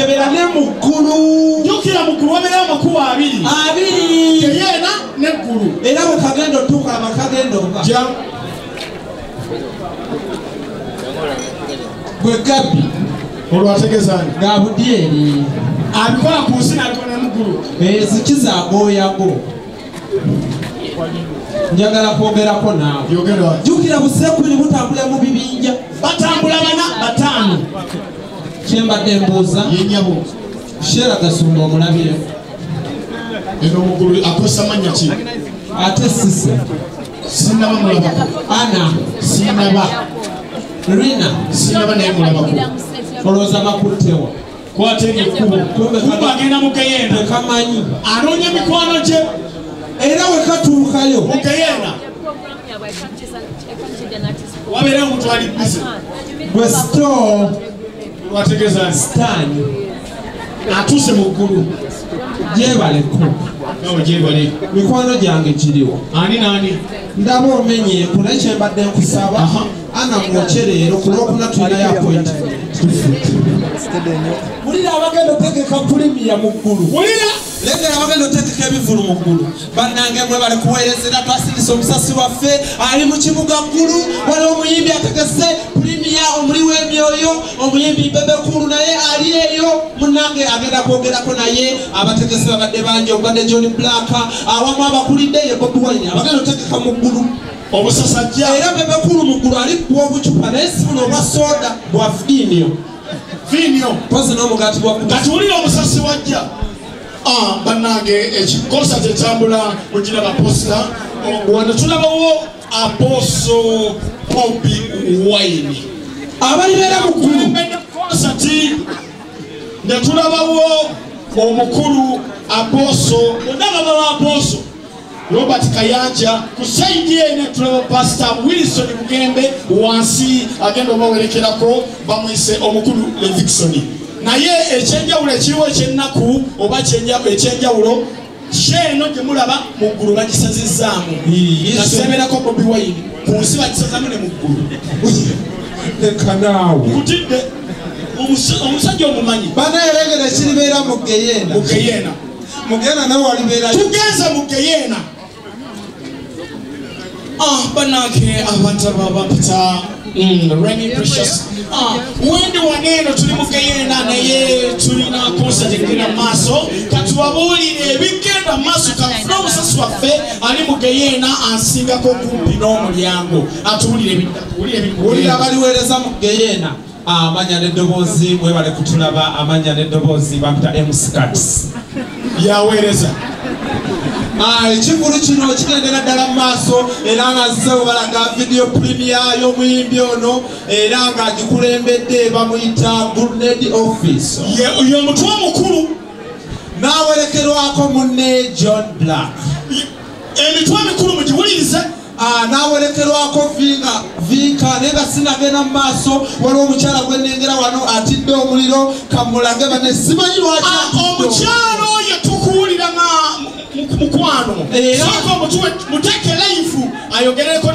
keberane muggulu jukira muggulu wabeera amakubo abiri Keyena n'eggulu era bwe kagenda otuuka amakagenda oba gwe Gabbi olwategezani ga Budyeri abikola ku nsi n'abikola muggulu zikiza agooyago njagala kwogerako naawe jukira buseekuli butambula mu bibinja batambula bana bataano kyembadde mbuuza yenyabo Shera Gasumba omulabire eno muggulu akosa mannya ki ate Sise sinaba mulabako Ana sinaba Rina sinaba naye mulabako olowooza bakuttewa kwata ekkubo kuba agenda mu Keyena tekamanyi anoonya mikwano gye era we katuukayo mu Keyena wabeera omuntu ali bize gwe store wategeeza sitaani atuuse mu ggulu gyebaleko nawe gyebale mikwano gyange giriwo ani naani ndaba omenyeeku naye kyembadde nkusaba Ana mwokye leero ku lwokuna tulinayo appointment wulira abagenda otegeka pulimiya mu ggulu wulira lengera abagenda otegeka ebivulu mu ggulu bannange mwe bali kuweerezera twasindisa omusasi waffe ali mu kibuga ggulu wali omuyimbi ategese pulimiya omuli w'emyoyo omuyimbi bebekulu naye ali eyo munnange agenda kwogerako naye abategesi babadde bangi obadde John Black awamu abakulidde ye Bobi Wine abagenda otegeka mu ggulu obusasajja era bebekulu mu ggulu ali kuwa obucupa naye sibuno obwa soda bwa vinyo pozi n'omugaati gwa kati wulira omusasi wajja bannange ekikosa kyetambula mugira baposta wano tulabawo Apostle Bobi Wine abalibeera mu ggulu konsati ne tulabawo omukulu Apostle ondaba ba Apostle Robert Kayanja ku saidi ene tulaba Pastor Wilson Mugembe wansi agenda obawerekerako bamwise omukulu Levikson naye ekyenjawulo ekiriwo ekyennaku oba ekyenjawulo kyeno gye mulaba mu ggulu bagisazizaamu naseberako Bobi Wine ku nsi bagisazaamu ne mu ggulu leka naawe kutidde omusajja omumanyi banaerengera ekiribeera mu Keyena mugenda nawe walibeerayo tugenze mu Keyena bannange abantu abapita Remy Precious wendi waneeno tuli mu Keyena naye tulina concert egenda maaso katubabuulire ebigenda maaso kafuna omusasi waffe ali mu Keyena ansingako kumpi n'omulyango atuwulire wulira abaliweereza mu Keyena amanya n'eddoboozi mwebale kutulaba amanya n'eddoboozi bampita Mscats yaweereza ekivulu kino kigendera ddala mu maaso era nga zizewo balaga video premier y'omuyimbi ono era ng'agikulembedde bamuyita Gurnedi Office ye omutwe omukulu n'awerekerwako munne John Black emitwe emikulu mugiwulirize n'awerekerwako Vinka naye nga sinagenda mu maaso waliwo omukyala gwe nnengera wano atidde omuliro kamulage bane simanyi lwaki omukyala oyo tukuwulira mukwano sooka omutwe muteeke life ayogereko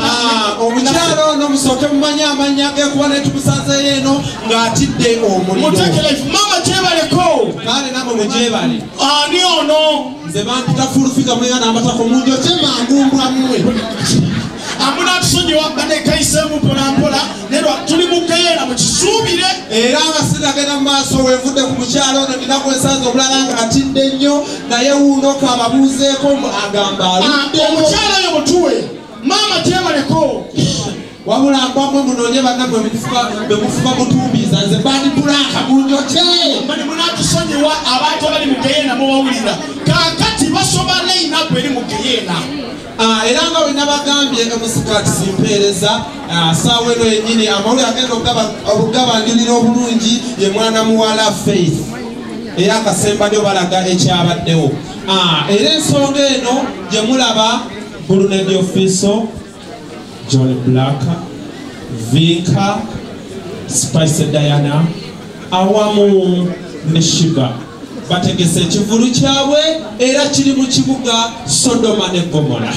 omukyala ono musooke mumanyi amanya ge kuba naye tumusanzeyo eno ng'atidde omuliro muteeke life mama gyebaleko kale namwe mwe gyebale ani ono nze bampita fulufika mwenga n'amatako munjo kyemagumbwamwe amunatusonyiwa banekayiseemu mpolampola nerwa tuli mu Keyena mukisuubire era nga sinagenda mu maaso wevudde ku mukyalo ono nina kwensanza obulala nga atidde nnyo naye wuuno kababuuzeeko agamba omukyala oyo mutuwe maama gyebaleko wabula mbamwe munoonye bannamwe bemufuba mutumbiza nze bandi bulaka munjoke bani munatusonyiwa abantu abali mu Keyena mubawulira kakati basoba line-up eri mu Keyena era nga bwe nabagambye Mscats mpeereza saawa eno yennyini amawulire agenda okugabangirira obulungi ye mwana muwala Faith era akasembanyo balaga ekyabaddewo era ensonga eno gye mulaba Gurnedi Office John Black Vinka Spice Diana awamu ne Sugar bategese ekivulu kyabwe era kiri mu kibuga Sodoma ne Gomora